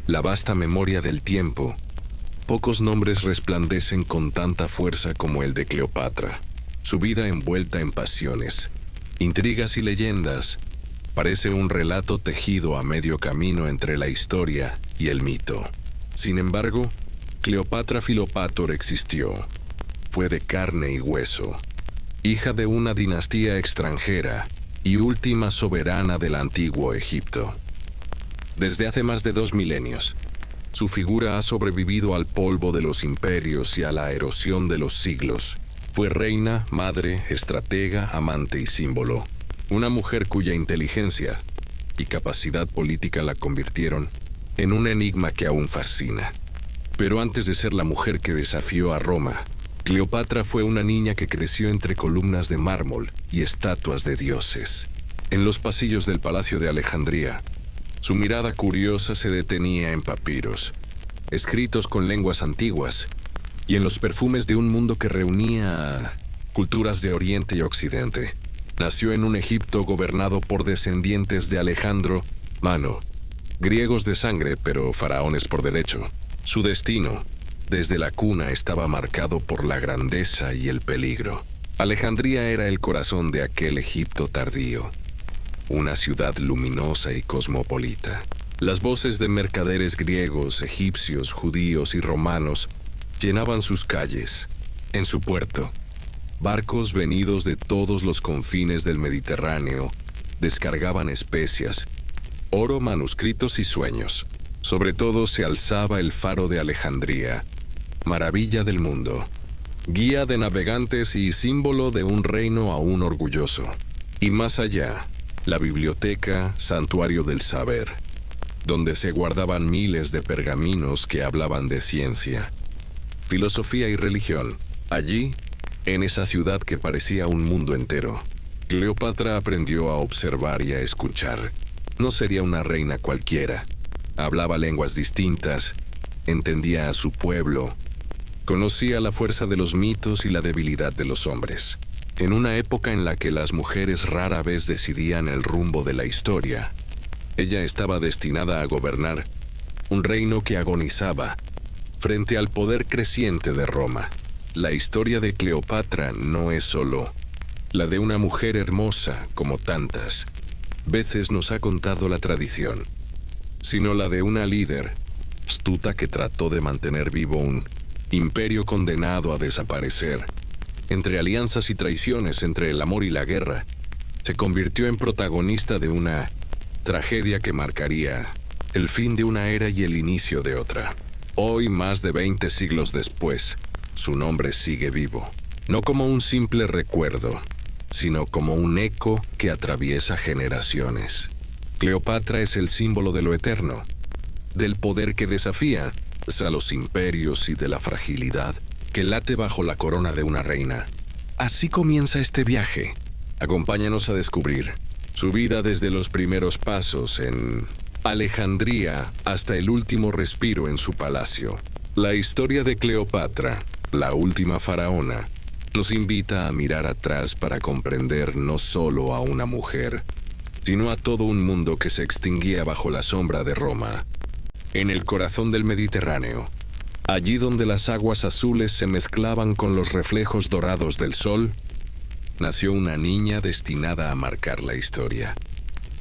la vasta memoria del tiempo, pocos nombres resplandecen con tanta fuerza como el de Cleopatra. Su vida envuelta en pasiones, intrigas y leyendas, parece un relato tejido a medio camino entre la historia y el mito. Sin embargo, Cleopatra Filopátor existió. Fue de carne y hueso, hija de una dinastía extranjera y última soberana del antiguo Egipto. Desde hace más de 2 milenios, su figura ha sobrevivido al polvo de los imperios y a la erosión de los siglos. Fue reina, madre, estratega, amante y símbolo. Una mujer cuya inteligencia y capacidad política la convirtieron en un enigma que aún fascina. Pero antes de ser la mujer que desafió a Roma, Cleopatra fue una niña que creció entre columnas de mármol y estatuas de dioses. En los pasillos del Palacio de Alejandría, su mirada curiosa se detenía en papiros, escritos con lenguas antiguas, y en los perfumes de un mundo que reunía a culturas de Oriente y Occidente. Nació en un Egipto gobernado por descendientes de Alejandro Magno, griegos de sangre pero faraones por derecho. Su destino, desde la cuna, estaba marcado por la grandeza y el peligro. Alejandría era el corazón de aquel Egipto tardío, una ciudad luminosa y cosmopolita. Las voces de mercaderes griegos, egipcios, judíos y romanos llenaban sus calles. En su puerto, barcos venidos de todos los confines del Mediterráneo descargaban especias, oro, manuscritos y sueños. Sobre todo se alzaba el faro de Alejandría, maravilla del mundo, guía de navegantes y símbolo de un reino aún orgulloso. Y más allá, la biblioteca, santuario del saber, donde se guardaban miles de pergaminos que hablaban de ciencia, filosofía y religión. Allí, en esa ciudad que parecía un mundo entero, Cleopatra aprendió a observar y a escuchar. No sería una reina cualquiera. Hablaba lenguas distintas, entendía a su pueblo, conocía la fuerza de los mitos y la debilidad de los hombres. En una época en la que las mujeres rara vez decidían el rumbo de la historia, ella estaba destinada a gobernar un reino que agonizaba frente al poder creciente de Roma. La historia de Cleopatra no es solo la de una mujer hermosa como tantas veces nos ha contado la tradición, sino la de una líder astuta que trató de mantener vivo un imperio condenado a desaparecer. Entre alianzas y traiciones, entre el amor y la guerra, se convirtió en protagonista de una tragedia que marcaría el fin de una era y el inicio de otra. Hoy, más de 20 siglos después, su nombre sigue vivo, no como un simple recuerdo, sino como un eco que atraviesa generaciones. Cleopatra es el símbolo de lo eterno, del poder que desafía a los imperios y de la fragilidad que late bajo la corona de una reina. Así comienza este viaje. Acompáñanos a descubrir su vida desde los primeros pasos en Alejandría hasta el último respiro en su palacio. La historia de Cleopatra, la última faraona, nos invita a mirar atrás para comprender no solo a una mujer, sino a todo un mundo que se extinguía bajo la sombra de Roma. En el corazón del Mediterráneo, allí donde las aguas azules se mezclaban con los reflejos dorados del sol, nació una niña destinada a marcar la historia.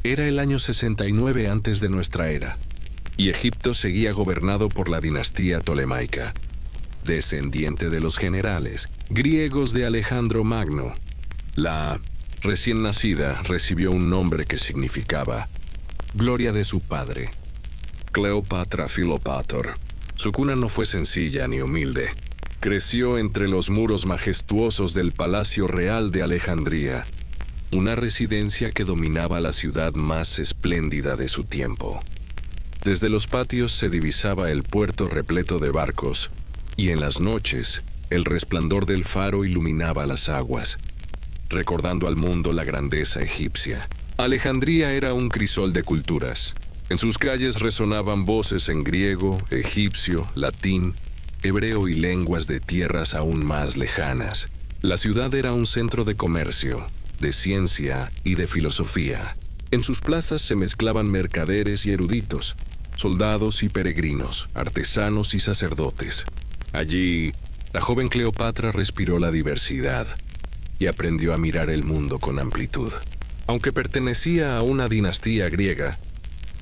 Era el año 69 antes de nuestra era, y Egipto seguía gobernado por la dinastía tolemaica, descendiente de los generales griegos de Alejandro Magno. La recién nacida recibió un nombre que significaba gloria de su padre, Cleopatra Filopátor. Su cuna no fue sencilla ni humilde. Creció entre los muros majestuosos del Palacio Real de Alejandría, una residencia que dominaba la ciudad más espléndida de su tiempo. Desde los patios se divisaba el puerto repleto de barcos, y en las noches el resplandor del faro iluminaba las aguas, recordando al mundo la grandeza egipcia. Alejandría era un crisol de culturas. En sus calles resonaban voces en griego, egipcio, latín, hebreo y lenguas de tierras aún más lejanas. La ciudad era un centro de comercio, de ciencia y de filosofía. En sus plazas se mezclaban mercaderes y eruditos, soldados y peregrinos, artesanos y sacerdotes. Allí, la joven Cleopatra respiró la diversidad y aprendió a mirar el mundo con amplitud. Aunque pertenecía a una dinastía griega,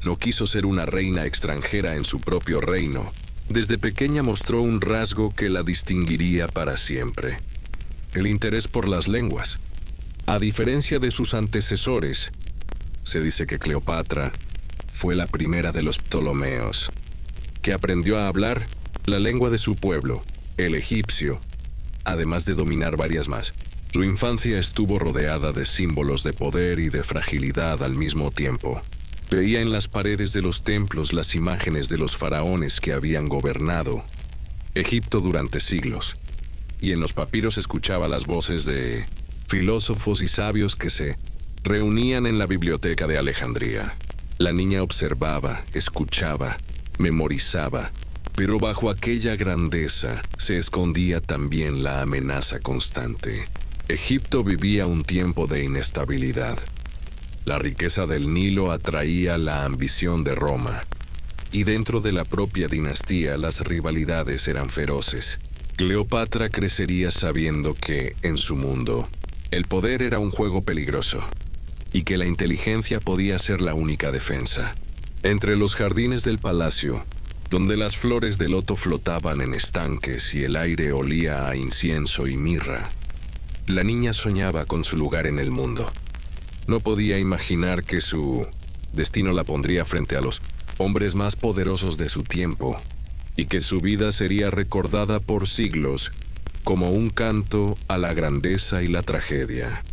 no quiso ser una reina extranjera en su propio reino. Desde pequeña mostró un rasgo que la distinguiría para siempre: el interés por las lenguas. A diferencia de sus antecesores, se dice que Cleopatra fue la primera de los Ptolomeos, que aprendió a hablar la lengua de su pueblo, el egipcio, además de dominar varias más. Su infancia estuvo rodeada de símbolos de poder y de fragilidad al mismo tiempo. Veía en las paredes de los templos las imágenes de los faraones que habían gobernado Egipto durante siglos, y en los papiros escuchaba las voces de filósofos y sabios que se reunían en la biblioteca de Alejandría. La niña observaba, escuchaba, memorizaba, pero bajo aquella grandeza se escondía también la amenaza constante. Egipto vivía un tiempo de inestabilidad. La riqueza del Nilo atraía la ambición de Roma, y dentro de la propia dinastía las rivalidades eran feroces. Cleopatra crecería sabiendo que, en su mundo, el poder era un juego peligroso, y que la inteligencia podía ser la única defensa. Entre los jardines del palacio, donde las flores de loto flotaban en estanques y el aire olía a incienso y mirra, la niña soñaba con su lugar en el mundo. No podía imaginar que su destino la pondría frente a los hombres más poderosos de su tiempo, y que su vida sería recordada por siglos como un canto a la grandeza y la tragedia.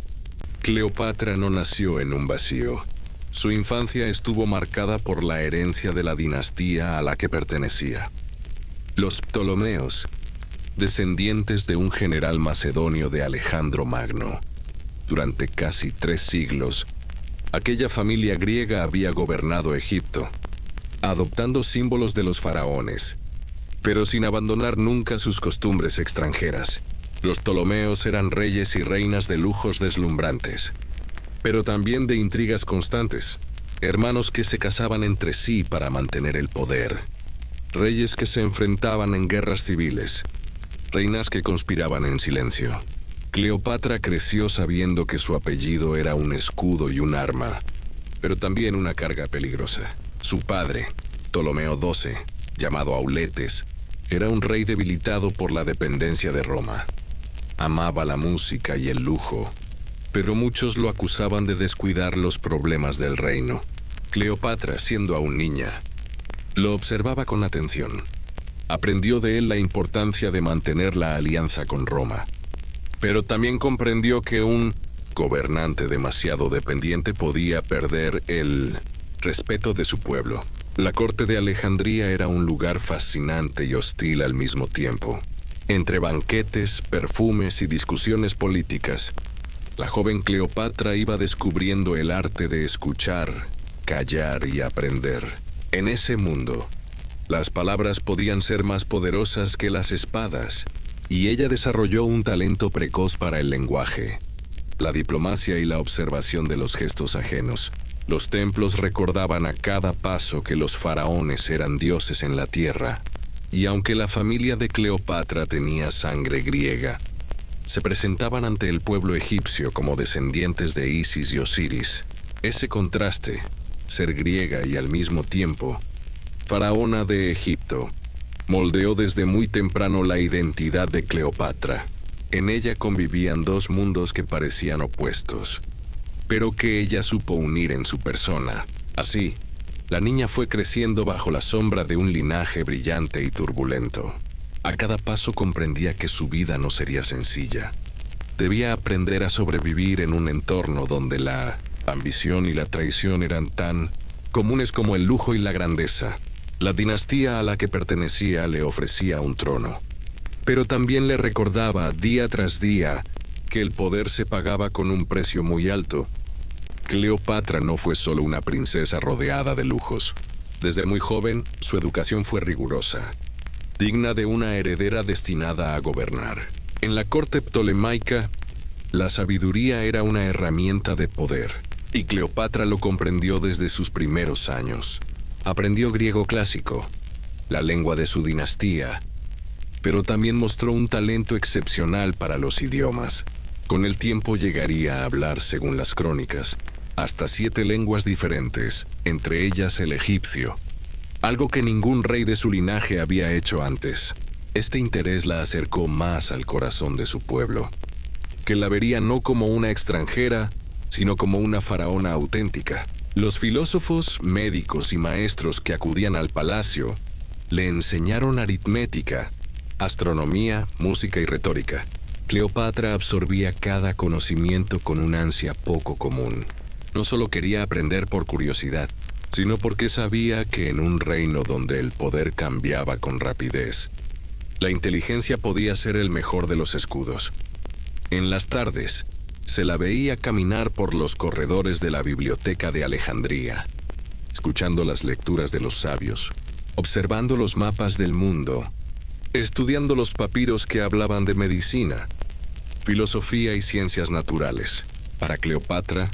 Cleopatra no nació en un vacío. Su infancia estuvo marcada por la herencia de la dinastía a la que pertenecía. Los Ptolomeos, descendientes de un general macedonio de Alejandro Magno. Durante casi 3 siglos, aquella familia griega había gobernado Egipto, adoptando símbolos de los faraones, pero sin abandonar nunca sus costumbres extranjeras. Los Ptolomeos eran reyes y reinas de lujos deslumbrantes, pero también de intrigas constantes, hermanos que se casaban entre sí para mantener el poder, reyes que se enfrentaban en guerras civiles, reinas que conspiraban en silencio. Cleopatra creció sabiendo que su apellido era un escudo y un arma, pero también una carga peligrosa. Su padre, Ptolomeo XII, llamado Auletes, era un rey debilitado por la dependencia de Roma. Amaba la música y el lujo, pero muchos lo acusaban de descuidar los problemas del reino. Cleopatra, siendo aún niña, lo observaba con atención. Aprendió de él la importancia de mantener la alianza con Roma, pero también comprendió que un gobernante demasiado dependiente podía perder el respeto de su pueblo. La corte de Alejandría era un lugar fascinante y hostil al mismo tiempo. Entre banquetes, perfumes y discusiones políticas, la joven Cleopatra iba descubriendo el arte de escuchar, callar y aprender. En ese mundo, las palabras podían ser más poderosas que las espadas, y ella desarrolló un talento precoz para el lenguaje, la diplomacia y la observación de los gestos ajenos. Los templos recordaban a cada paso que los faraones eran dioses en la tierra, y aunque la familia de Cleopatra tenía sangre griega, se presentaban ante el pueblo egipcio como descendientes de Isis y Osiris. Ese contraste, ser griega y al mismo tiempo faraona de Egipto, moldeó desde muy temprano la identidad de Cleopatra. En ella convivían 2 mundos que parecían opuestos, pero que ella supo unir en su persona. Así, la niña fue creciendo bajo la sombra de un linaje brillante y turbulento. A cada paso comprendía que su vida no sería sencilla. Debía aprender a sobrevivir en un entorno donde la ambición y la traición eran tan comunes como el lujo y la grandeza. La dinastía a la que pertenecía le ofrecía un trono, pero también le recordaba día tras día que el poder se pagaba con un precio muy alto. Cleopatra no fue solo una princesa rodeada de lujos. Desde muy joven, su educación fue rigurosa, digna de una heredera destinada a gobernar. En la corte ptolemaica, la sabiduría era una herramienta de poder, y Cleopatra lo comprendió desde sus primeros años. Aprendió griego clásico, la lengua de su dinastía, pero también mostró un talento excepcional para los idiomas. Con el tiempo llegaría a hablar, según las crónicas, hasta 7 lenguas diferentes, entre ellas el egipcio, algo que ningún rey de su linaje había hecho antes. Este interés la acercó más al corazón de su pueblo, que la vería no como una extranjera, sino como una faraona auténtica. Los filósofos, médicos y maestros que acudían al palacio le enseñaron aritmética, astronomía, música y retórica. Cleopatra absorbía cada conocimiento con una ansia poco común. No solo quería aprender por curiosidad, sino porque sabía que en un reino donde el poder cambiaba con rapidez, la inteligencia podía ser el mejor de los escudos. En las tardes, se la veía caminar por los corredores de la biblioteca de Alejandría, escuchando las lecturas de los sabios, observando los mapas del mundo, estudiando los papiros que hablaban de medicina, filosofía y ciencias naturales. Para Cleopatra,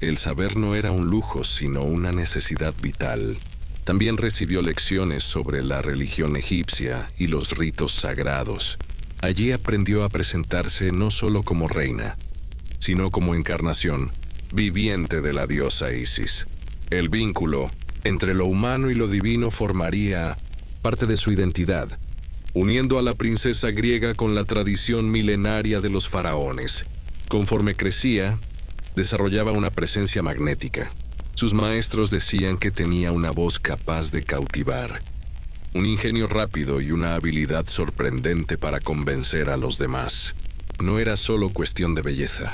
el saber no era un lujo, sino una necesidad vital. También recibió lecciones sobre la religión egipcia y los ritos sagrados. Allí aprendió a presentarse no solo como reina, sino como encarnación viviente de la diosa Isis. El vínculo entre lo humano y lo divino formaría parte de su identidad, uniendo a la princesa griega con la tradición milenaria de los faraones. Conforme crecía, desarrollaba una presencia magnética. Sus maestros decían que tenía una voz capaz de cautivar, un ingenio rápido y una habilidad sorprendente para convencer a los demás. No era solo cuestión de belleza.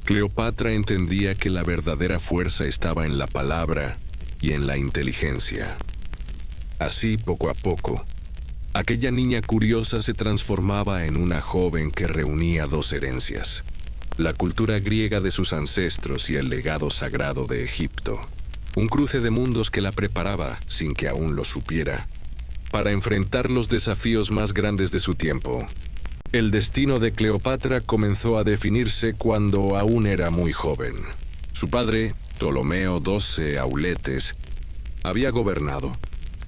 Cleopatra entendía que la verdadera fuerza estaba en la palabra y en la inteligencia. Así, poco a poco, aquella niña curiosa se transformaba en una joven que reunía 2 herencias: la cultura griega de sus ancestros y el legado sagrado de Egipto. Un cruce de mundos que la preparaba, sin que aún lo supiera, para enfrentar los desafíos más grandes de su tiempo. El destino de Cleopatra comenzó a definirse cuando aún era muy joven. Su padre, Ptolomeo XII Auletes, había gobernado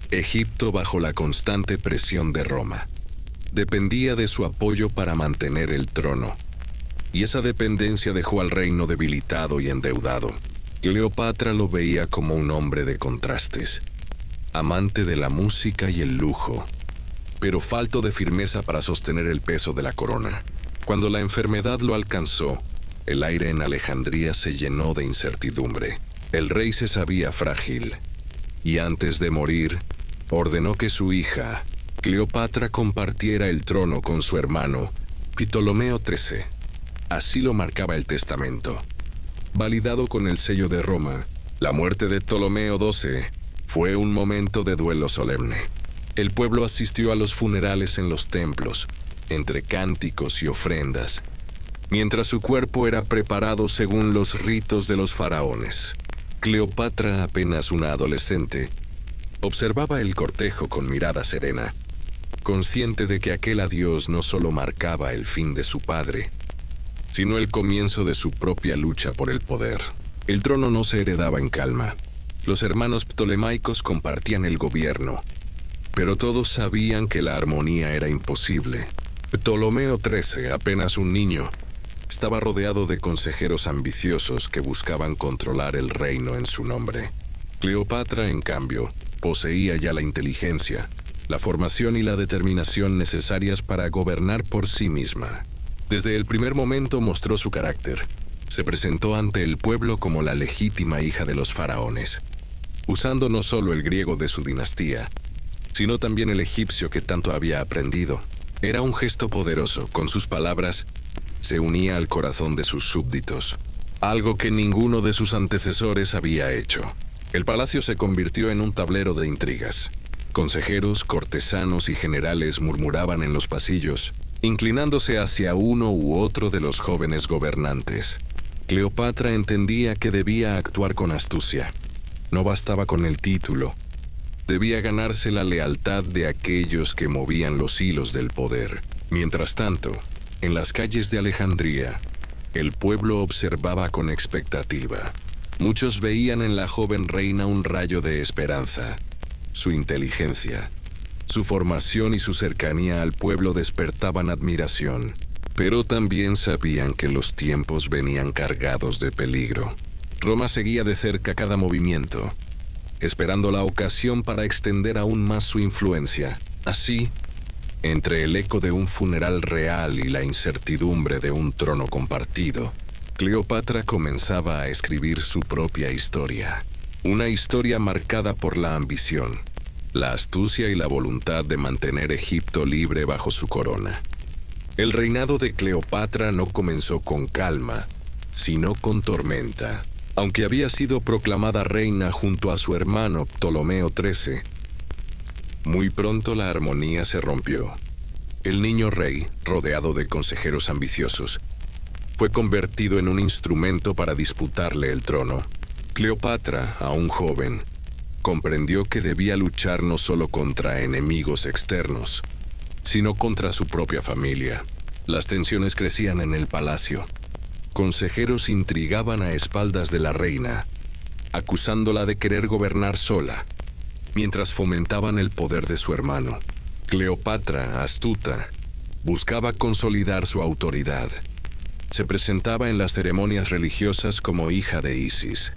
Egipto bajo la constante presión de Roma. Dependía de su apoyo para mantener el trono, y esa dependencia dejó al reino debilitado y endeudado. Cleopatra lo veía como un hombre de contrastes, amante de la música y el lujo, pero falto de firmeza para sostener el peso de la corona. Cuando la enfermedad lo alcanzó, el aire en Alejandría se llenó de incertidumbre. El rey se sabía frágil, y antes de morir, ordenó que su hija, Cleopatra, compartiera el trono con su hermano, Ptolomeo XIII. Así lo marcaba el testamento. Validado con el sello de Roma, la muerte de Ptolomeo XII fue un momento de duelo solemne. El pueblo asistió a los funerales en los templos, entre cánticos y ofrendas, mientras su cuerpo era preparado según los ritos de los faraones. Cleopatra, apenas una adolescente, observaba el cortejo con mirada serena, consciente de que aquel adiós no solo marcaba el fin de su padre, sino el comienzo de su propia lucha por el poder. El trono no se heredaba en calma. Los hermanos ptolemaicos compartían el gobierno, pero todos sabían que la armonía era imposible. Ptolomeo XIII, apenas un niño, estaba rodeado de consejeros ambiciosos que buscaban controlar el reino en su nombre. Cleopatra, en cambio, poseía ya la inteligencia, la formación y la determinación necesarias para gobernar por sí misma. Desde el primer momento mostró su carácter. Se presentó ante el pueblo como la legítima hija de los faraones, usando no solo el griego de su dinastía, sino también el egipcio que tanto había aprendido. Era un gesto poderoso. Con sus palabras, se unía al corazón de sus súbditos, algo que ninguno de sus antecesores había hecho. El palacio se convirtió en un tablero de intrigas. Consejeros, cortesanos y generales murmuraban en los pasillos, inclinándose hacia uno u otro de los jóvenes gobernantes. Cleopatra entendía que debía actuar con astucia. No bastaba con el título. Debía ganarse la lealtad de aquellos que movían los hilos del poder. Mientras tanto, en las calles de Alejandría, el pueblo observaba con expectativa. Muchos veían en la joven reina un rayo de esperanza, su inteligencia, su formación y su cercanía al pueblo despertaban admiración, pero también sabían que los tiempos venían cargados de peligro. Roma seguía de cerca cada movimiento, esperando la ocasión para extender aún más su influencia. Así, entre el eco de un funeral real y la incertidumbre de un trono compartido, Cleopatra comenzaba a escribir su propia historia. Una historia marcada por la ambición, la astucia y la voluntad de mantener Egipto libre bajo su corona. El reinado de Cleopatra no comenzó con calma, sino con tormenta. Aunque había sido proclamada reina junto a su hermano Ptolomeo XIII, muy pronto la armonía se rompió. El niño rey, rodeado de consejeros ambiciosos, fue convertido en un instrumento para disputarle el trono. Cleopatra, aún joven, comprendió que debía luchar no solo contra enemigos externos, sino contra su propia familia. Las tensiones crecían en el palacio. Consejeros intrigaban a espaldas de la reina, acusándola de querer gobernar sola, mientras fomentaban el poder de su hermano. Cleopatra, astuta, buscaba consolidar su autoridad. Se presentaba en las ceremonias religiosas como hija de Isis.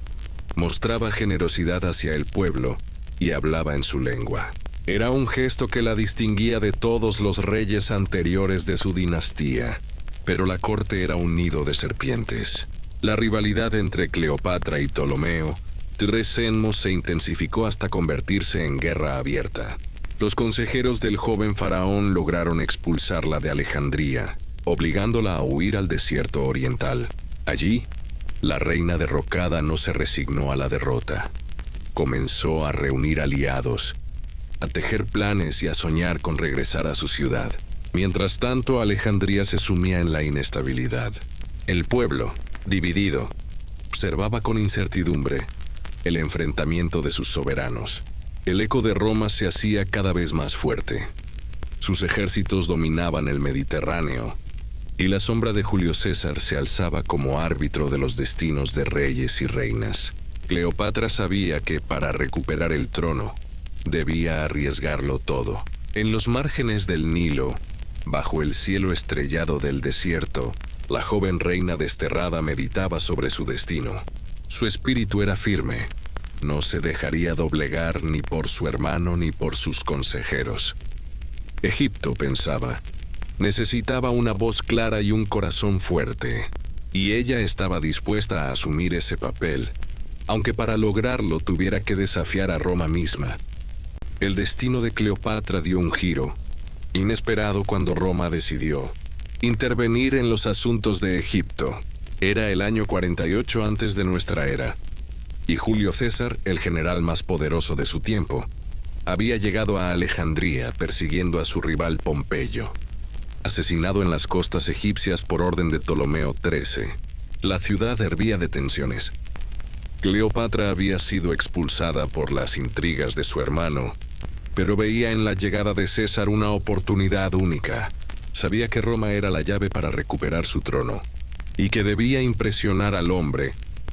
Mostraba generosidad hacia el pueblo y hablaba en su lengua. Era un gesto que la distinguía de todos los reyes anteriores de su dinastía, pero la corte era un nido de serpientes. La rivalidad entre Cleopatra y Ptolomeo XIII se intensificó hasta convertirse en guerra abierta. Los consejeros del joven faraón lograron expulsarla de Alejandría, obligándola a huir al desierto oriental. Allí, la reina derrocada no se resignó a la derrota. Comenzó a reunir aliados, a tejer planes y a soñar con regresar a su ciudad. Mientras tanto, Alejandría se sumía en la inestabilidad. El pueblo, dividido, observaba con incertidumbre el enfrentamiento de sus soberanos. El eco de Roma se hacía cada vez más fuerte. Sus ejércitos dominaban el Mediterráneo, y la sombra de Julio César se alzaba como árbitro de los destinos de reyes y reinas. Cleopatra sabía que para recuperar el trono, debía arriesgarlo todo. En los márgenes del Nilo, bajo el cielo estrellado del desierto, la joven reina desterrada meditaba sobre su destino. Su espíritu era firme. No se dejaría doblegar ni por su hermano ni por sus consejeros. Egipto, pensaba, necesitaba una voz clara y un corazón fuerte, y ella estaba dispuesta a asumir ese papel, aunque para lograrlo tuviera que desafiar a Roma misma. El destino de Cleopatra dio un giro inesperado cuando Roma decidió intervenir en los asuntos de Egipto. Era el año 48 antes de nuestra era, y Julio César, el general más poderoso de su tiempo, había llegado a Alejandría persiguiendo a su rival Pompeyo, asesinado en las costas egipcias por orden de Ptolomeo XIII. La ciudad hervía de tensiones. Cleopatra había sido expulsada por las intrigas de su hermano, pero veía en la llegada de César una oportunidad única. Sabía que Roma era la llave para recuperar su trono, y que debía impresionar al hombre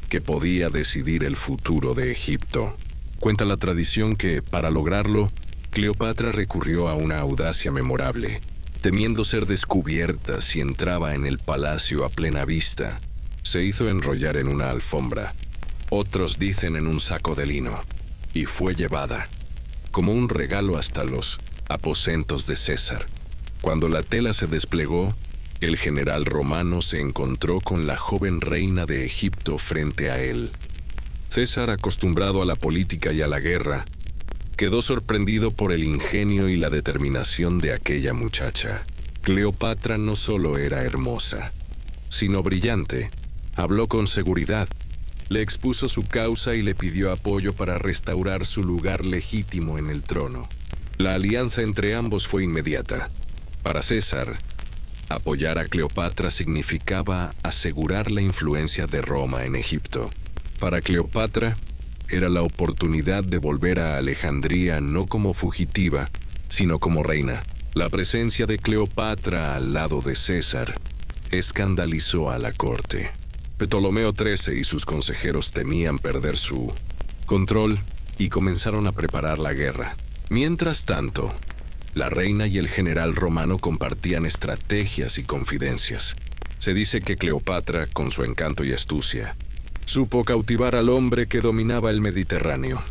que podía decidir el futuro de Egipto. Cuenta la tradición que, para lograrlo, Cleopatra recurrió a una audacia memorable. Temiendo ser descubierta si entraba en el palacio a plena vista, se hizo enrollar en una alfombra, otros dicen en un saco de lino, y fue llevada, como un regalo, hasta los aposentos de César. Cuando la tela se desplegó, el general romano se encontró con la joven reina de Egipto frente a él. César, acostumbrado a la política y a la guerra, quedó sorprendido por el ingenio y la determinación de aquella muchacha. Cleopatra no solo era hermosa, sino brillante. Habló con seguridad, le expuso su causa y le pidió apoyo para restaurar su lugar legítimo en el trono. La alianza entre ambos fue inmediata. Para César, apoyar a Cleopatra significaba asegurar la influencia de Roma en Egipto. Para Cleopatra, era la oportunidad de volver a Alejandría no como fugitiva, sino como reina. La presencia de Cleopatra al lado de César escandalizó a la corte. Ptolomeo XIII y sus consejeros temían perder su control y comenzaron a preparar la guerra. Mientras tanto, la reina y el general romano compartían estrategias y confidencias. Se dice que Cleopatra, con su encanto y astucia, supo cautivar al hombre que dominaba el Mediterráneo.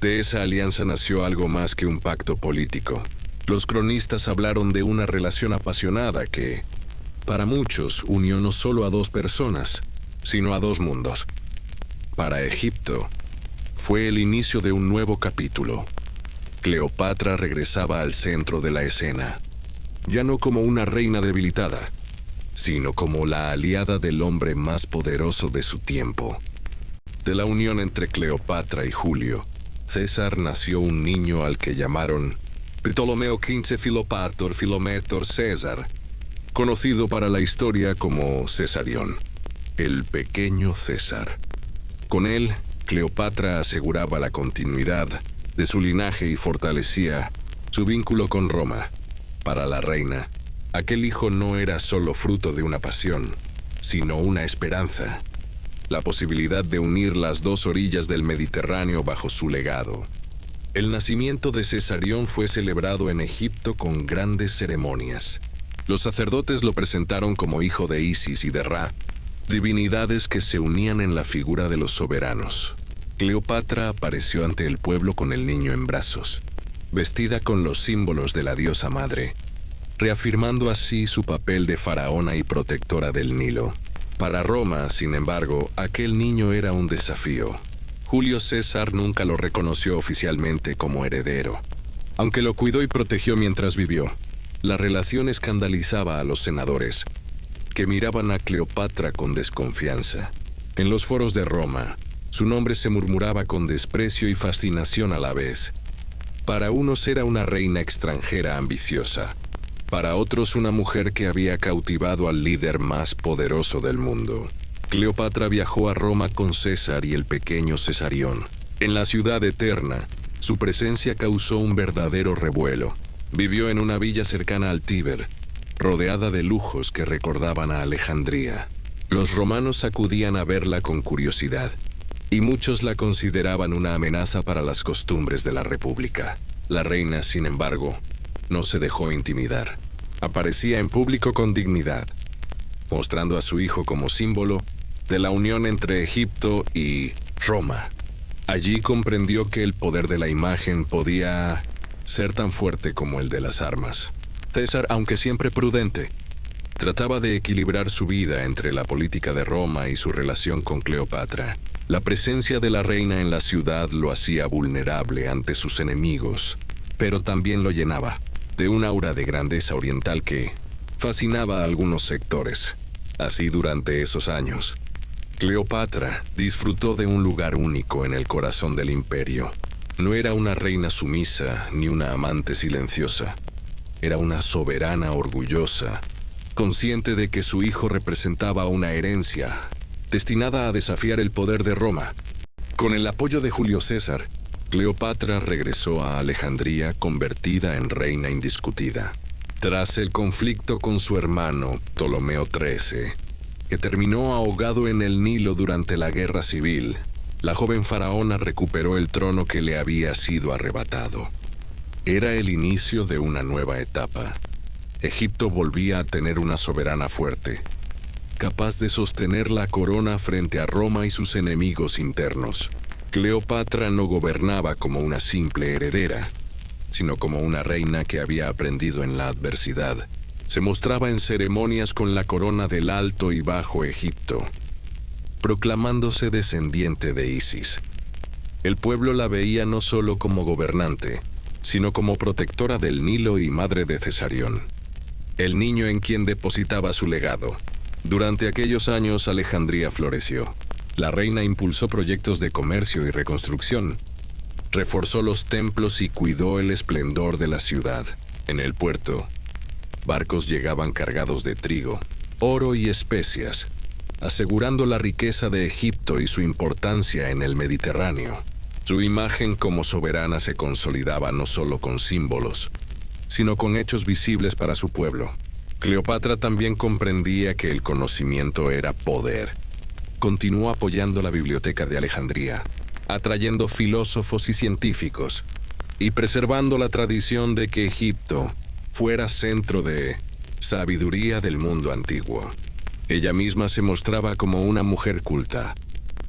De esa alianza nació algo más que un pacto político. Los cronistas hablaron de una relación apasionada que, para muchos, unió no solo a dos personas, sino a dos mundos. Para Egipto, fue el inicio de un nuevo capítulo. Cleopatra regresaba al centro de la escena, ya no como una reina debilitada, sino como la aliada del hombre más poderoso de su tiempo. De la unión entre Cleopatra y Julio César nació un niño al que llamaron Ptolomeo XV Filopator Filometor César, conocido para la historia como Cesarión, el pequeño César. Con él, Cleopatra aseguraba la continuidad de su linaje y fortalecía su vínculo con Roma. Para la reina, aquel hijo no era solo fruto de una pasión, sino una esperanza, la posibilidad de unir las dos orillas del Mediterráneo bajo su legado. El nacimiento de Cesarión fue celebrado en Egipto con grandes ceremonias. Los sacerdotes lo presentaron como hijo de Isis y de Ra, divinidades que se unían en la figura de los soberanos. Cleopatra apareció ante el pueblo con el niño en brazos, vestida con los símbolos de la diosa madre, reafirmando así su papel de faraona y protectora del Nilo. Para Roma, sin embargo, aquel niño era un desafío. Julio César nunca lo reconoció oficialmente como heredero, aunque lo cuidó y protegió mientras vivió. La relación escandalizaba a los senadores, que miraban a Cleopatra con desconfianza. En los foros de Roma, su nombre se murmuraba con desprecio y fascinación a la vez. Para unos era una reina extranjera ambiciosa, para otros una mujer que había cautivado al líder más poderoso del mundo. Cleopatra viajó a Roma con César y el pequeño Cesarión. En la ciudad eterna, su presencia causó un verdadero revuelo. Vivió en una villa cercana al Tíber, rodeada de lujos que recordaban a Alejandría. Los romanos acudían a verla con curiosidad, y muchos la consideraban una amenaza para las costumbres de la República. La reina, sin embargo, no se dejó intimidar. Aparecía en público con dignidad, mostrando a su hijo como símbolo de la unión entre Egipto y Roma. Allí comprendió que el poder de la imagen podía ser tan fuerte como el de las armas. César, aunque siempre prudente, trataba de equilibrar su vida entre la política de Roma y su relación con Cleopatra. La presencia de la reina en la ciudad lo hacía vulnerable ante sus enemigos, pero también lo llenaba de un aura de grandeza oriental que fascinaba a algunos sectores. Así, durante esos años, Cleopatra disfrutó de un lugar único en el corazón del imperio. No era una reina sumisa ni una amante silenciosa. Era una soberana orgullosa, consciente de que su hijo representaba una herencia destinada a desafiar el poder de Roma. Con el apoyo de Julio César, Cleopatra regresó a Alejandría convertida en reina indiscutida. Tras el conflicto con su hermano Ptolomeo XIII, que terminó ahogado en el Nilo durante la guerra civil, la joven faraona recuperó el trono que le había sido arrebatado. Era el inicio de una nueva etapa. Egipto volvía a tener una soberana fuerte, capaz de sostener la corona frente a Roma y sus enemigos internos. Cleopatra no gobernaba como una simple heredera, sino como una reina que había aprendido en la adversidad. Se mostraba en ceremonias con la corona del Alto y Bajo Egipto, proclamándose descendiente de Isis. El pueblo la veía no solo como gobernante, sino como protectora del Nilo y madre de Cesarión, el niño en quien depositaba su legado. Durante aquellos años, Alejandría floreció. La reina impulsó proyectos de comercio y reconstrucción, reforzó los templos y cuidó el esplendor de la ciudad. En el puerto, barcos llegaban cargados de trigo, oro y especias, asegurando la riqueza de Egipto y su importancia en el Mediterráneo. Su imagen como soberana se consolidaba no solo con símbolos, sino con hechos visibles para su pueblo. Cleopatra también comprendía que el conocimiento era poder. Continuó apoyando la biblioteca de Alejandría, atrayendo filósofos y científicos, y preservando la tradición de que Egipto fuera centro de sabiduría del mundo antiguo. Ella misma se mostraba como una mujer culta,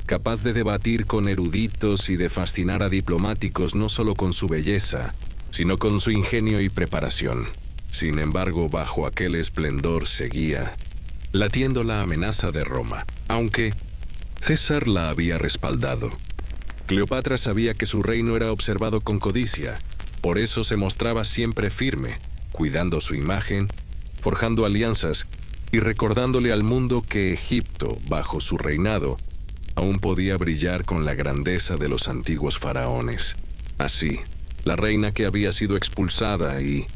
capaz de debatir con eruditos y de fascinar a diplomáticos no solo con su belleza, sino con su ingenio y preparación. Sin embargo, bajo aquel esplendor seguía latiendo la amenaza de Roma, aunque César la había respaldado. Cleopatra sabía que su reino era observado con codicia, por eso se mostraba siempre firme, cuidando su imagen, forjando alianzas y recordándole al mundo que Egipto, bajo su reinado, aún podía brillar con la grandeza de los antiguos faraones. Así, la reina que había sido expulsada y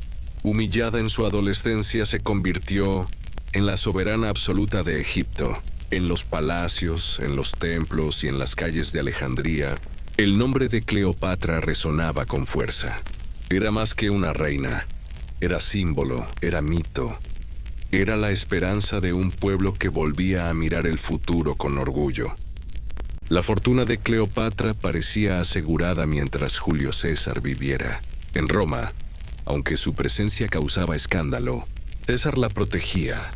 humillada en su adolescencia se convirtió en la soberana absoluta de Egipto. En los palacios, en los templos y en las calles de Alejandría, el nombre de Cleopatra resonaba con fuerza. Era más que una reina, era símbolo, era mito. Era la esperanza de un pueblo que volvía a mirar el futuro con orgullo. La fortuna de Cleopatra parecía asegurada mientras Julio César viviera. En Roma, aunque su presencia causaba escándalo, César la protegía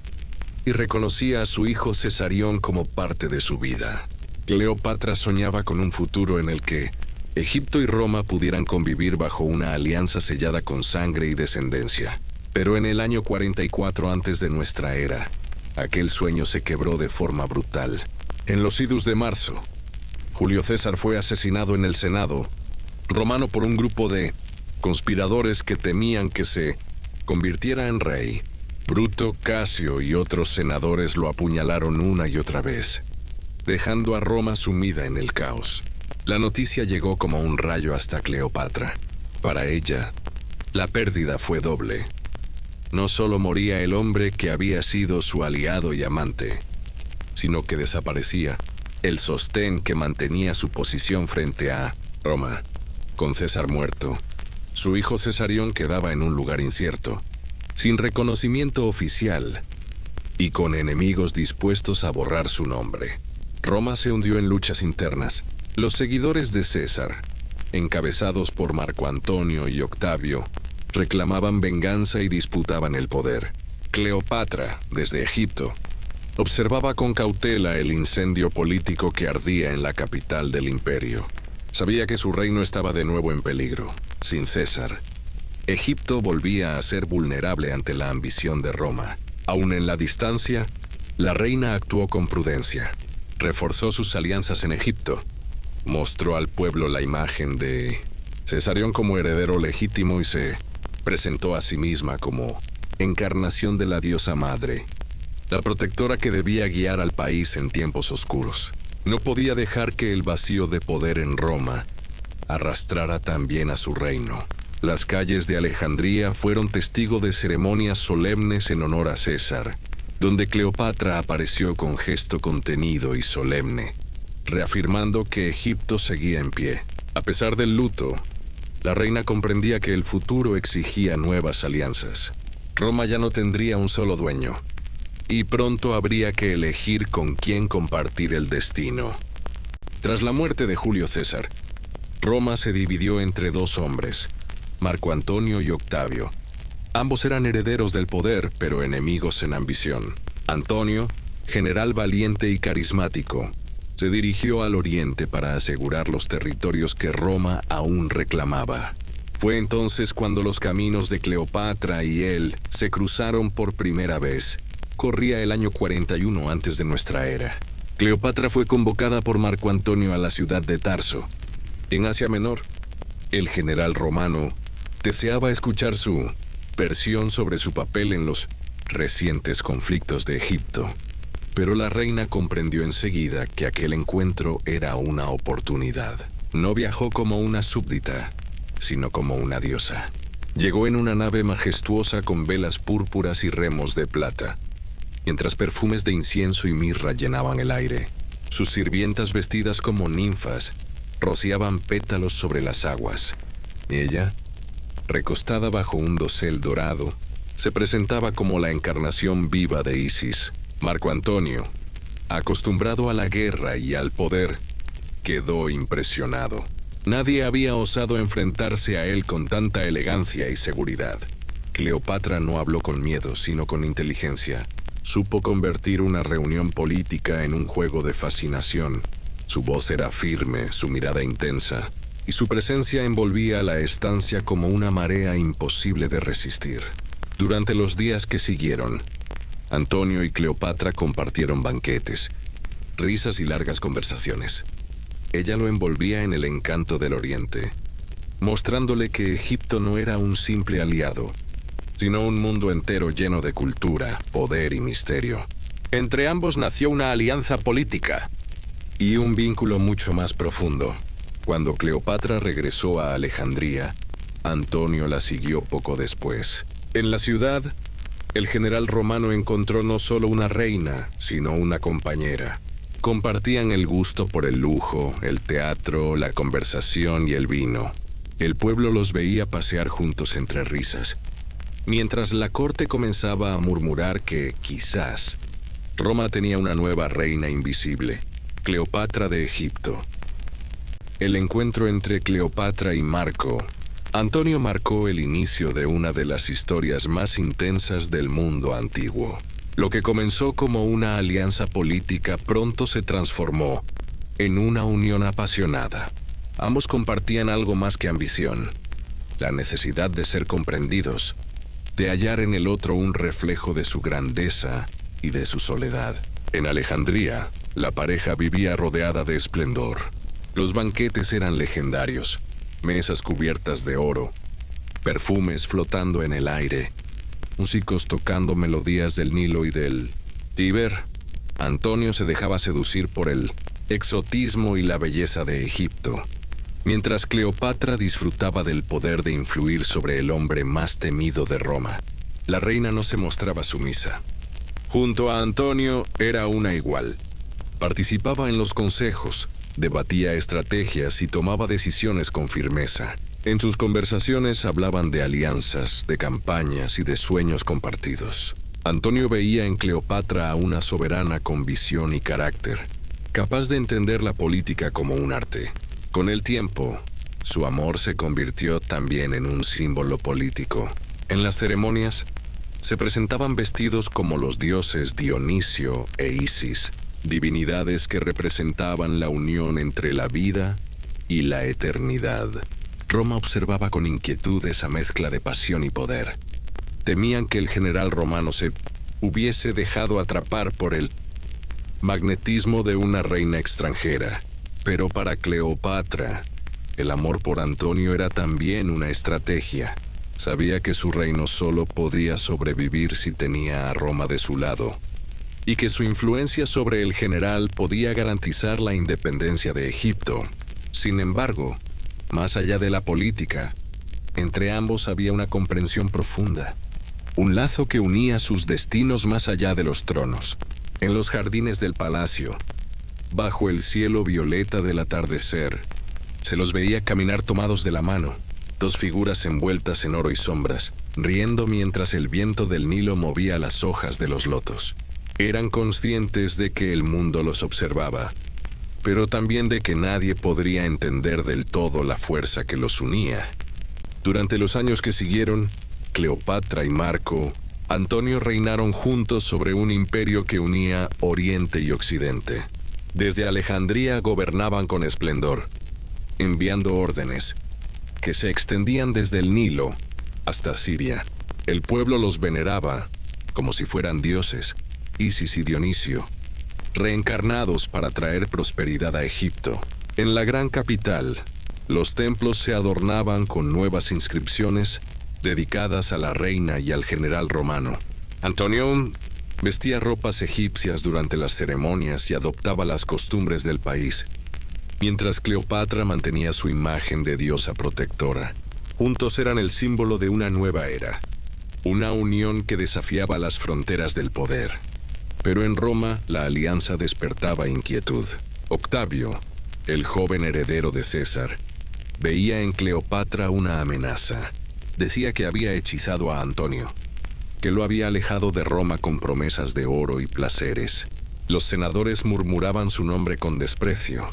y reconocía a su hijo Cesarión como parte de su vida. Cleopatra soñaba con un futuro en el que Egipto y Roma pudieran convivir bajo una alianza sellada con sangre y descendencia. Pero en el año 44 antes de nuestra era, aquel sueño se quebró de forma brutal. En los idus de marzo, Julio César fue asesinado en el Senado romano por un grupo de conspiradores que temían que se convirtiera en rey. Bruto, Casio y otros senadores lo apuñalaron una y otra vez, dejando a Roma sumida en el caos. La noticia llegó como un rayo hasta Cleopatra. Para ella, la pérdida fue doble. No solo moría el hombre que había sido su aliado y amante, sino que desaparecía el sostén que mantenía su posición frente a Roma. Con César muerto, su hijo Cesarión quedaba en un lugar incierto, sin reconocimiento oficial y con enemigos dispuestos a borrar su nombre. Roma se hundió en luchas internas. Los seguidores de César, encabezados por Marco Antonio y Octavio, reclamaban venganza y disputaban el poder. Cleopatra, desde Egipto, observaba con cautela el incendio político que ardía en la capital del imperio. Sabía que su reino estaba de nuevo en peligro. Sin César, Egipto volvía a ser vulnerable ante la ambición de Roma. Aún en la distancia, la reina actuó con prudencia. Reforzó sus alianzas en Egipto. Mostró al pueblo la imagen de Cesarión como heredero legítimo y se presentó a sí misma como encarnación de la diosa madre, la protectora que debía guiar al país en tiempos oscuros. No podía dejar que el vacío de poder en Roma arrastrara también a su reino. Las calles de Alejandría fueron testigo de ceremonias solemnes en honor a César, donde Cleopatra apareció con gesto contenido y solemne, reafirmando que Egipto seguía en pie. A pesar del luto, la reina comprendía que el futuro exigía nuevas alianzas. Roma ya no tendría un solo dueño, y pronto habría que elegir con quién compartir el destino. Tras la muerte de Julio César, Roma se dividió entre dos hombres, Marco Antonio y Octavio. Ambos eran herederos del poder, pero enemigos en ambición. Antonio, general valiente y carismático, se dirigió al oriente para asegurar los territorios que Roma aún reclamaba. Fue entonces cuando los caminos de Cleopatra y él se cruzaron por primera vez. Corría el año 41 antes de nuestra era. Cleopatra fue convocada por Marco Antonio a la ciudad de Tarso, en Asia Menor. El general romano deseaba escuchar su versión sobre su papel en los recientes conflictos de Egipto. Pero la reina comprendió enseguida que aquel encuentro era una oportunidad. No viajó como una súbdita, sino como una diosa. Llegó en una nave majestuosa con velas púrpuras y remos de plata, mientras perfumes de incienso y mirra llenaban el aire. Sus sirvientas, vestidas como ninfas, rociaban pétalos sobre las aguas. Ella, recostada bajo un dosel dorado, se presentaba como la encarnación viva de Isis. Marco Antonio, acostumbrado a la guerra y al poder, quedó impresionado. Nadie había osado enfrentarse a él con tanta elegancia y seguridad. Cleopatra no habló con miedo, sino con inteligencia. Supo convertir una reunión política en un juego de fascinación. Su voz era firme, su mirada intensa, y su presencia envolvía la estancia como una marea imposible de resistir. Durante los días que siguieron, Antonio y Cleopatra compartieron banquetes, risas y largas conversaciones. Ella lo envolvía en el encanto del Oriente, mostrándole que Egipto no era un simple aliado, sino un mundo entero lleno de cultura, poder y misterio. Entre ambos nació una alianza política y un vínculo mucho más profundo. Cuando Cleopatra regresó a Alejandría, Antonio la siguió poco después. En la ciudad, el general romano encontró no solo una reina, sino una compañera. Compartían el gusto por el lujo, el teatro, la conversación y el vino. El pueblo los veía pasear juntos entre risas, mientras la corte comenzaba a murmurar que, quizás, Roma tenía una nueva reina invisible, Cleopatra de Egipto. El encuentro entre Cleopatra y Marco. Antonio marcó el inicio de una de las historias más intensas del mundo antiguo. Lo que comenzó como una alianza política pronto se transformó en una unión apasionada. Ambos compartían algo más que ambición, la necesidad de ser comprendidos, de hallar en el otro un reflejo de su grandeza y de su soledad. En Alejandría, la pareja vivía rodeada de esplendor. Los banquetes eran legendarios, mesas cubiertas de oro, perfumes flotando en el aire, músicos tocando melodías del Nilo y del Tíber. Antonio se dejaba seducir por el exotismo y la belleza de Egipto, mientras Cleopatra disfrutaba del poder de influir sobre el hombre más temido de Roma. La reina no se mostraba sumisa. Junto a Antonio era una igual. Participaba en los consejos, debatía estrategias y tomaba decisiones con firmeza. En sus conversaciones hablaban de alianzas, de campañas y de sueños compartidos. Antonio veía en Cleopatra a una soberana con visión y carácter, capaz de entender la política como un arte. Con el tiempo, su amor se convirtió también en un símbolo político. En las ceremonias, se presentaban vestidos como los dioses Dionisio e Isis, divinidades que representaban la unión entre la vida y la eternidad. Roma observaba con inquietud esa mezcla de pasión y poder. Temían que el general romano se hubiese dejado atrapar por el magnetismo de una reina extranjera. Pero para Cleopatra, el amor por Antonio era también una estrategia. Sabía que su reino solo podía sobrevivir si tenía a Roma de su lado, y que su influencia sobre el general podía garantizar la independencia de Egipto. Sin embargo, más allá de la política, entre ambos había una comprensión profunda, un lazo que unía sus destinos más allá de los tronos. En los jardines del palacio, bajo el cielo violeta del atardecer, se los veía caminar tomados de la mano, dos figuras envueltas en oro y sombras, riendo mientras el viento del Nilo movía las hojas de los lotos. Eran conscientes de que el mundo los observaba, pero también de que nadie podría entender del todo la fuerza que los unía. Durante los años que siguieron, Cleopatra y Marco Antonio reinaron juntos sobre un imperio que unía Oriente y Occidente. Desde Alejandría gobernaban con esplendor, enviando órdenes que se extendían desde el Nilo hasta Siria. El pueblo los veneraba como si fueran dioses, Isis y Dionisio, reencarnados para traer prosperidad a Egipto. En la gran capital, los templos se adornaban con nuevas inscripciones dedicadas a la reina y al general romano. Antonio vestía ropas egipcias durante las ceremonias y adoptaba las costumbres del país, mientras Cleopatra mantenía su imagen de diosa protectora. Juntos eran el símbolo de una nueva era, una unión que desafiaba las fronteras del poder. Pero en Roma, la alianza despertaba inquietud. Octavio, el joven heredero de César, veía en Cleopatra una amenaza. Decía que había hechizado a Antonio, que lo había alejado de Roma con promesas de oro y placeres. Los senadores murmuraban su nombre con desprecio,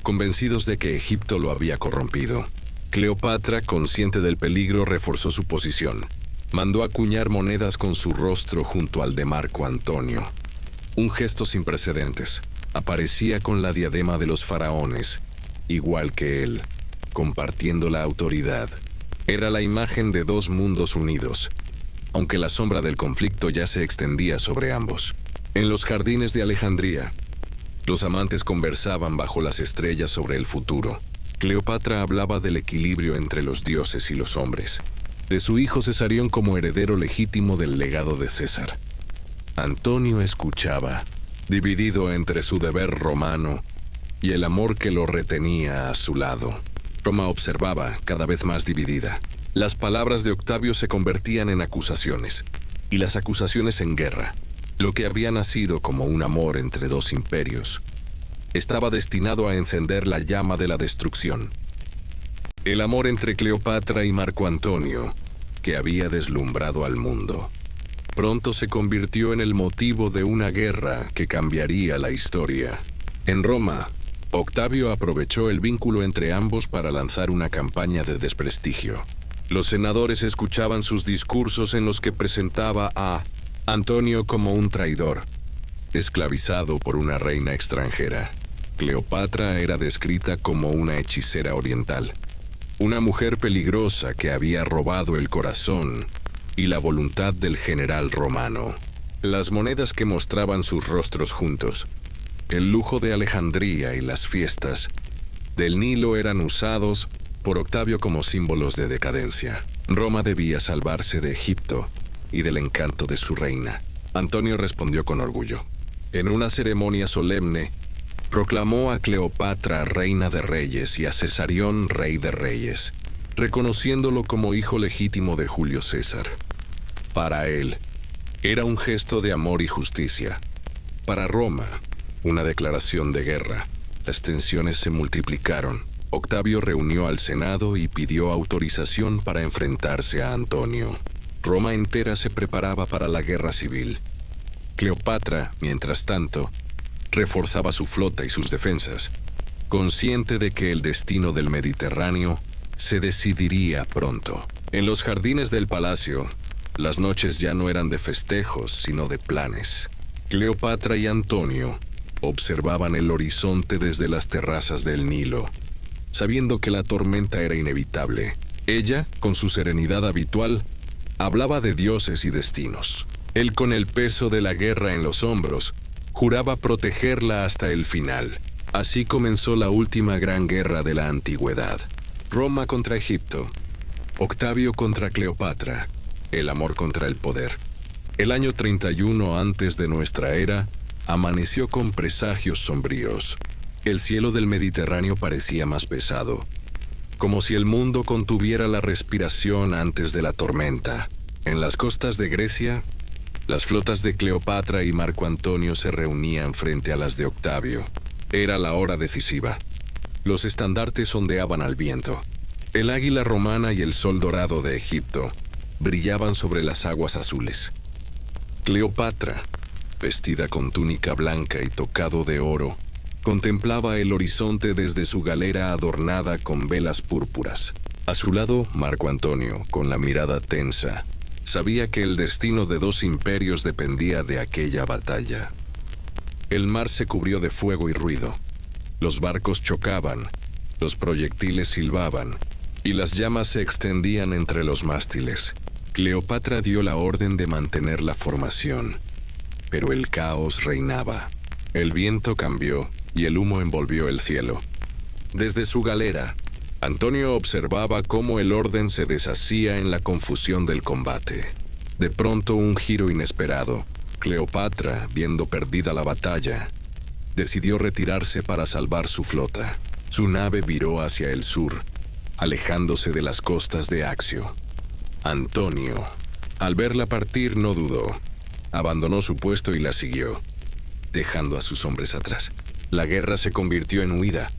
convencidos de que Egipto lo había corrompido. Cleopatra, consciente del peligro, reforzó su posición. Mandó acuñar monedas con su rostro junto al de Marco Antonio. Un gesto sin precedentes. Aparecía con la diadema de los faraones, igual que él, compartiendo la autoridad. Era la imagen de dos mundos unidos, aunque la sombra del conflicto ya se extendía sobre ambos. En los jardines de Alejandría, los amantes conversaban bajo las estrellas sobre el futuro. Cleopatra hablaba del equilibrio entre los dioses y los hombres, de su hijo Cesarión como heredero legítimo del legado de César. Antonio escuchaba, dividido entre su deber romano y el amor que lo retenía a su lado. Roma observaba, cada vez más dividida. Las palabras de Octavio se convertían en acusaciones, y las acusaciones en guerra. Lo que había nacido como un amor entre dos imperios estaba destinado a encender la llama de la destrucción. El amor entre Cleopatra y Marco Antonio, que había deslumbrado al mundo, pronto se convirtió en el motivo de una guerra que cambiaría la historia. En Roma, Octavio aprovechó el vínculo entre ambos para lanzar una campaña de desprestigio. Los senadores escuchaban sus discursos en los que presentaba a Antonio como un traidor, esclavizado por una reina extranjera. Cleopatra era descrita como una hechicera oriental, una mujer peligrosa que había robado el corazón y la voluntad del general romano. Las monedas que mostraban sus rostros juntos, el lujo de Alejandría y las fiestas del Nilo eran usados por Octavio como símbolos de decadencia. Roma debía salvarse de Egipto y del encanto de su reina. Antonio respondió con orgullo. En una ceremonia solemne, proclamó a Cleopatra reina de reyes y a Cesarión rey de reyes, reconociéndolo como hijo legítimo de Julio César. Para él, era un gesto de amor y justicia. Para Roma, una declaración de guerra. Las tensiones se multiplicaron. Octavio reunió al Senado y pidió autorización para enfrentarse a Antonio. Roma entera se preparaba para la guerra civil. Cleopatra, mientras tanto, reforzaba su flota y sus defensas, consciente de que el destino del Mediterráneo se decidiría pronto. En los jardines del palacio, las noches ya no eran de festejos, sino de planes. Cleopatra y Antonio observaban el horizonte desde las terrazas del Nilo, sabiendo que la tormenta era inevitable. Ella, con su serenidad habitual, hablaba de dioses y destinos. Él, con el peso de la guerra en los hombros, juraba protegerla hasta el final. Así comenzó la última gran guerra de la antigüedad. Roma contra Egipto, Octavio contra Cleopatra, el amor contra el poder. El año 31 antes de nuestra era amaneció con presagios sombríos. El cielo del Mediterráneo parecía más pesado, como si el mundo contuviera la respiración antes de la tormenta. En las costas de Grecia, las flotas de Cleopatra y Marco Antonio se reunían frente a las de Octavio. Era la hora decisiva. Los estandartes ondeaban al viento. El águila romana y el sol dorado de Egipto brillaban sobre las aguas azules. Cleopatra, vestida con túnica blanca y tocado de oro, contemplaba el horizonte desde su galera adornada con velas púrpuras. A su lado, Marco Antonio, con la mirada tensa, sabía que el destino de dos imperios dependía de aquella batalla. El mar se cubrió de fuego y ruido. Los barcos chocaban, los proyectiles silbaban, y las llamas se extendían entre los mástiles. Cleopatra dio la orden de mantener la formación, pero el caos reinaba. El viento cambió y el humo envolvió el cielo. Desde su galera, Antonio observaba cómo el orden se deshacía en la confusión del combate. De pronto, un giro inesperado. Cleopatra, viendo perdida la batalla, decidió retirarse para salvar su flota. Su nave viró hacia el sur, alejándose de las costas de Axio. Antonio, al verla partir, no dudó. Abandonó su puesto y la siguió, dejando a sus hombres atrás. La guerra se convirtió en huida.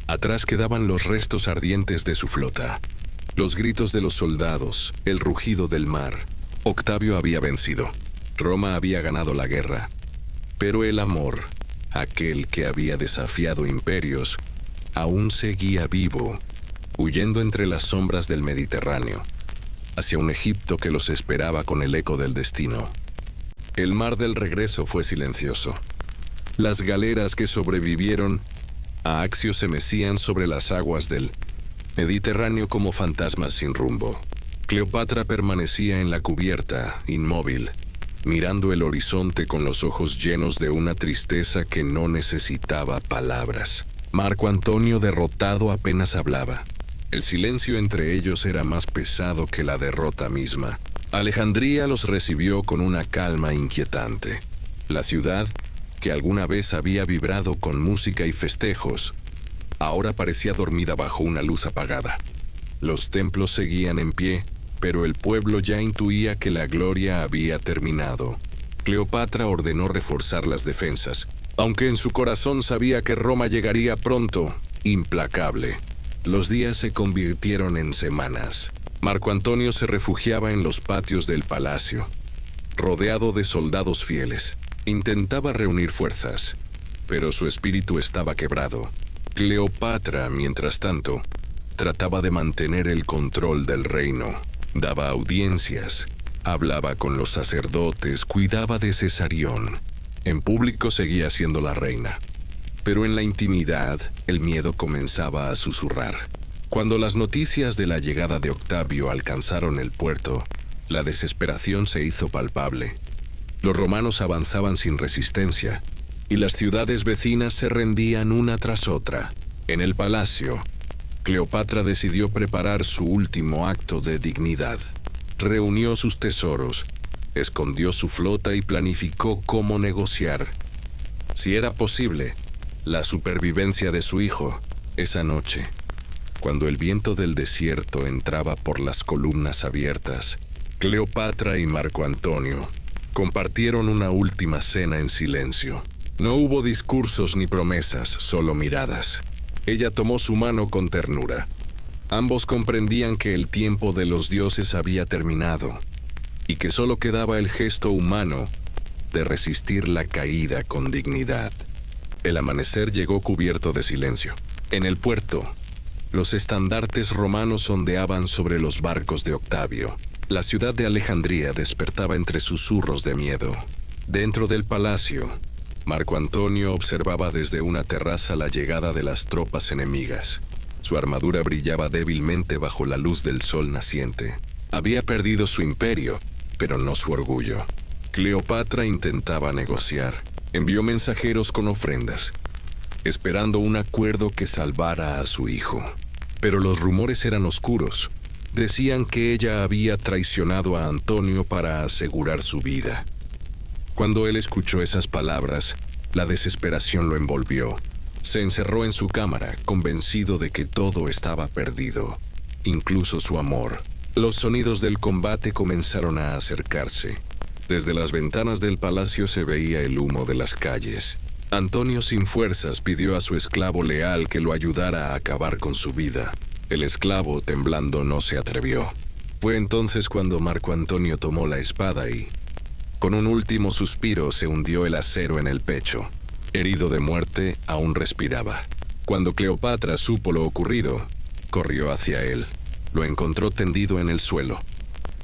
Atrás quedaban los restos ardientes de su flota, los gritos de los soldados, el rugido del mar. Octavio había vencido. Roma había ganado la guerra. Pero el amor, aquel que había desafiado imperios, aún seguía vivo, huyendo entre las sombras del Mediterráneo, hacia un Egipto que los esperaba con el eco del destino. El mar del regreso fue silencioso. Las galeras que sobrevivieron a Accio se mecían sobre las aguas del Mediterráneo como fantasmas sin rumbo. Cleopatra permanecía en la cubierta, inmóvil, mirando el horizonte con los ojos llenos de una tristeza que no necesitaba palabras. Marco Antonio, derrotado, apenas hablaba. El silencio entre ellos era más pesado que la derrota misma. Alejandría los recibió con una calma inquietante. La ciudad, que alguna vez había vibrado con música y festejos, ahora parecía dormida bajo una luz apagada. Los templos seguían en pie, pero el pueblo ya intuía que la gloria había terminado. Cleopatra ordenó reforzar las defensas, aunque en su corazón sabía que Roma llegaría pronto, implacable. Los días se convirtieron en semanas. Marco Antonio se refugiaba en los patios del palacio, rodeado de soldados fieles. Intentaba reunir fuerzas, pero su espíritu estaba quebrado. Cleopatra, mientras tanto, trataba de mantener el control del reino. Daba audiencias, hablaba con los sacerdotes, cuidaba de Cesarión. En público seguía siendo la reina, pero en la intimidad el miedo comenzaba a susurrar. Cuando las noticias de la llegada de Octavio alcanzaron el puerto, la desesperación se hizo palpable. Los romanos avanzaban sin resistencia, y las ciudades vecinas se rendían una tras otra. En el palacio, Cleopatra decidió preparar su último acto de dignidad. Reunió sus tesoros, escondió su flota y planificó cómo negociar, si era posible, la supervivencia de su hijo. Esa noche, cuando el viento del desierto entraba por las columnas abiertas, Cleopatra y Marco Antonio compartieron una última cena en silencio. No hubo discursos ni promesas, solo miradas. Ella tomó su mano con ternura. Ambos comprendían que el tiempo de los dioses había terminado y que solo quedaba el gesto humano de resistir la caída con dignidad. El amanecer llegó cubierto de silencio. En el puerto, los estandartes romanos ondeaban sobre los barcos de Octavio. La ciudad de Alejandría despertaba entre susurros de miedo. Dentro del palacio, Marco Antonio observaba desde una terraza la llegada de las tropas enemigas. Su armadura brillaba débilmente bajo la luz del sol naciente. Había perdido su imperio, pero no su orgullo. Cleopatra intentaba negociar. Envió mensajeros con ofrendas, esperando un acuerdo que salvara a su hijo. Pero los rumores eran oscuros. Decían que ella había traicionado a Antonio para asegurar su vida. Cuando él escuchó esas palabras, la desesperación lo envolvió. Se encerró en su cámara, convencido de que todo estaba perdido, incluso su amor. Los sonidos del combate comenzaron a acercarse. Desde las ventanas del palacio se veía el humo de las calles. Antonio, sin fuerzas, pidió a su esclavo leal que lo ayudara a acabar con su vida. El esclavo, temblando, no se atrevió. Fue entonces cuando Marco Antonio tomó la espada y, con un último suspiro, se hundió el acero en el pecho. Herido de muerte, aún respiraba. Cuando Cleopatra supo lo ocurrido, corrió hacia él. Lo encontró tendido en el suelo,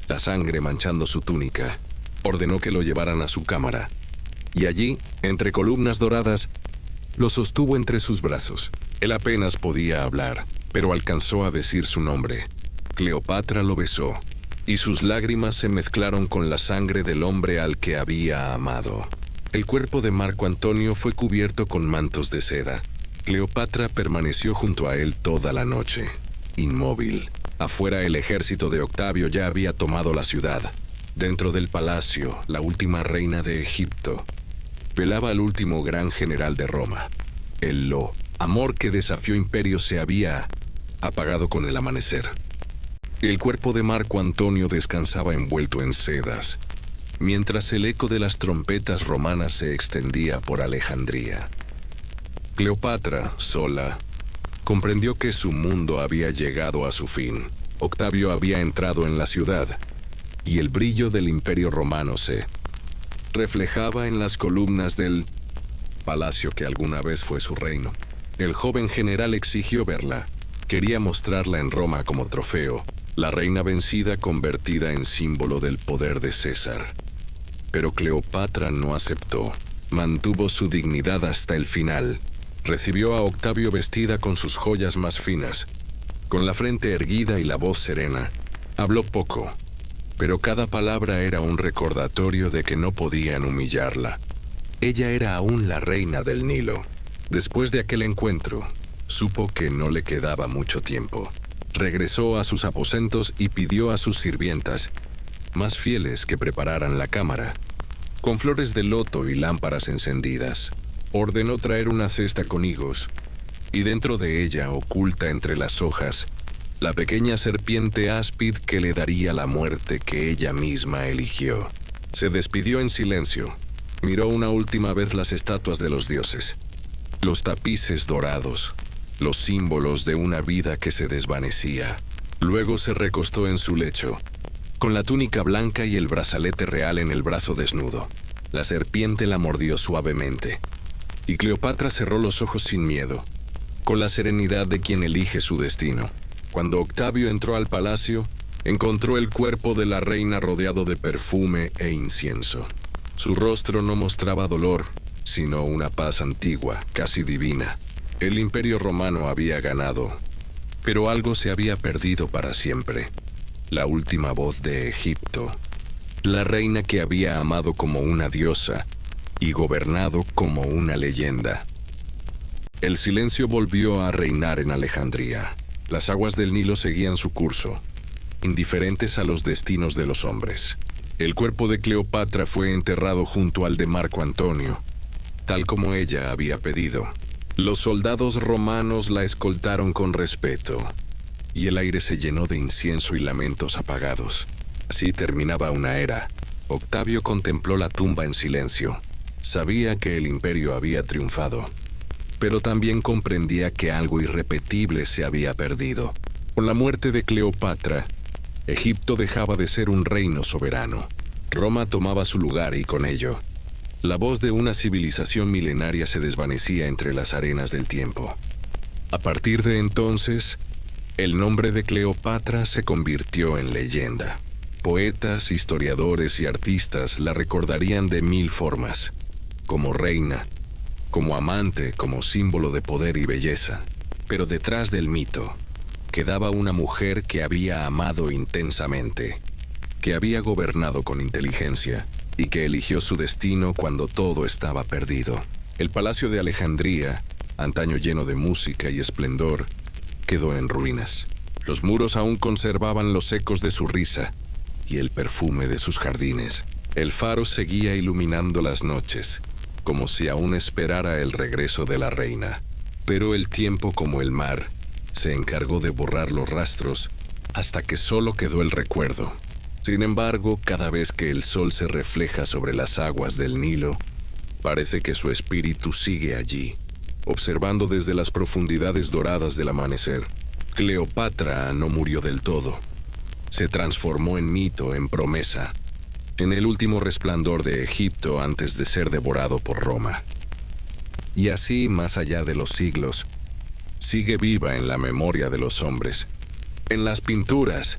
la sangre manchando su túnica. Ordenó que lo llevaran a su cámara, y allí, entre columnas doradas, lo sostuvo entre sus brazos. Él apenas podía hablar, pero alcanzó a decir su nombre. Cleopatra lo besó, y sus lágrimas se mezclaron con la sangre del hombre al que había amado. El cuerpo de Marco Antonio fue cubierto con mantos de seda. Cleopatra permaneció junto a él toda la noche, inmóvil. Afuera, el ejército de Octavio ya había tomado la ciudad. Dentro del palacio, la última reina de Egipto velaba al último gran general de Roma. El amor que desafió imperios se había apagado con el amanecer. El cuerpo de Marco Antonio descansaba envuelto en sedas, mientras el eco de las trompetas romanas se extendía por Alejandría. Cleopatra, sola, comprendió que su mundo había llegado a su fin. Octavio había entrado en la ciudad, y el brillo del imperio romano se reflejaba en las columnas del palacio que alguna vez fue su reino. El joven general exigió verla. Quería mostrarla en Roma como trofeo, la reina vencida convertida en símbolo del poder de César. Pero Cleopatra no aceptó. Mantuvo su dignidad hasta el final. Recibió a Octavio vestida con sus joyas más finas, con la frente erguida y la voz serena. Habló poco, pero cada palabra era un recordatorio de que no podían humillarla. Ella era aún la reina del Nilo. Después de aquel encuentro, supo que no le quedaba mucho tiempo. Regresó a sus aposentos y pidió a sus sirvientas, más fieles, que prepararan la cámara, con flores de loto y lámparas encendidas. Ordenó traer una cesta con higos, y dentro de ella, oculta entre las hojas, la pequeña serpiente áspid que le daría la muerte que ella misma eligió. Se despidió en silencio. Miró una última vez las estatuas de los dioses, los tapices dorados, los símbolos de una vida que se desvanecía. Luego se recostó en su lecho, con la túnica blanca y el brazalete real en el brazo desnudo. La serpiente la mordió suavemente, y Cleopatra cerró los ojos sin miedo, con la serenidad de quien elige su destino. Cuando Octavio entró al palacio, encontró el cuerpo de la reina rodeado de perfume e incienso. Su rostro no mostraba dolor, sino una paz antigua, casi divina. El Imperio Romano había ganado, pero algo se había perdido para siempre. La última voz de Egipto, la reina que había amado como una diosa y gobernado como una leyenda. El silencio volvió a reinar en Alejandría. Las aguas del Nilo seguían su curso, indiferentes a los destinos de los hombres. El cuerpo de Cleopatra fue enterrado junto al de Marco Antonio, tal como ella había pedido. Los soldados romanos la escoltaron con respeto, y el aire se llenó de incienso y lamentos apagados. Así terminaba una era. Octavio contempló la tumba en silencio. Sabía que el imperio había triunfado, pero también comprendía que algo irrepetible se había perdido. Con la muerte de Cleopatra, Egipto dejaba de ser un reino soberano. Roma tomaba su lugar y con ello, la voz de una civilización milenaria se desvanecía entre las arenas del tiempo. A partir de entonces, el nombre de Cleopatra se convirtió en leyenda. Poetas, historiadores y artistas la recordarían de mil formas, como reina, como amante, como símbolo de poder y belleza. Pero detrás del mito quedaba una mujer que había amado intensamente, que había gobernado con inteligencia y que eligió su destino cuando todo estaba perdido. El palacio de Alejandría, antaño lleno de música y esplendor, quedó en ruinas. Los muros aún conservaban los ecos de su risa y el perfume de sus jardines. El faro seguía iluminando las noches, como si aún esperara el regreso de la reina. Pero el tiempo, como el mar, se encargó de borrar los rastros hasta que solo quedó el recuerdo. Sin embargo, cada vez que el sol se refleja sobre las aguas del Nilo, parece que su espíritu sigue allí, observando desde las profundidades doradas del amanecer. Cleopatra no murió del todo. Se transformó en mito, en promesa, en el último resplandor de Egipto antes de ser devorado por Roma. Y así, más allá de los siglos, sigue viva en la memoria de los hombres, en las pinturas,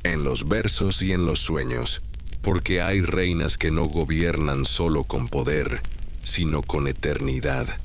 en los versos y en los sueños, porque hay reinas que no gobiernan solo con poder, sino con eternidad.